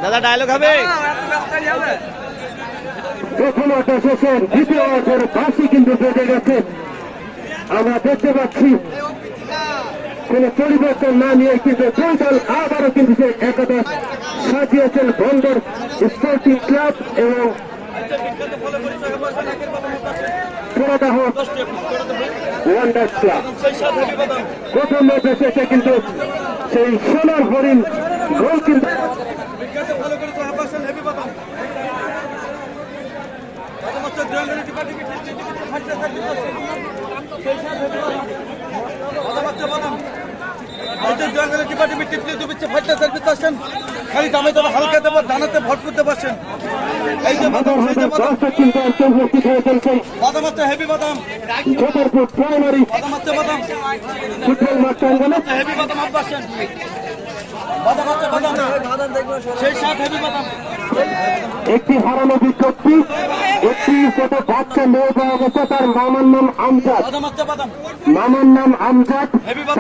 দাদা ডায়লগ হবে। প্রথম অর্থ শেষের দ্বিতীয় অর্থের বাসি কিন্তু বেঁধে গেছে। আমরা দেখতে পাচ্ছি কোন পরিবর্তন না নিয়ে কিন্তু দুই দল আবারও কিন্তু সে একাদশ সাজিয়েছেন বন্দর স্পোর্টিং ক্লাব এবং পুরোদাহ ওয়ান্ডার্স ক্লাব। প্রথম ম্যাচে শেষে কিন্তু সেই সোনার হরিণ গোল কিন্তু খালি দামে দামে হালকা দেবো দানাতে ভট করতে পারছেন। এই যে বাদাম দর্শক কিন্তু অন্তর্ভুক্তি হয়েছেন বাদাম হচ্ছে হেভি বাদাম, জবরপুর প্রাইমারি বাদাম হচ্ছে বাদাম, ফুটবল মাঠ প্রাঙ্গণে হেভি বাদাম আসছেন। বাদাম হচ্ছে বাদাম, সেই সাথ হেভি বাদাম। একটি হারানো বিজ্ঞপ্তি, একটি ছোট বাচ্চা মেয়ে পাওয়া গেছে, তার মামার নাম আমজাদ। বাদাম হচ্ছে বাদাম, মামার নাম আমজাদ। হেভি বাদাম।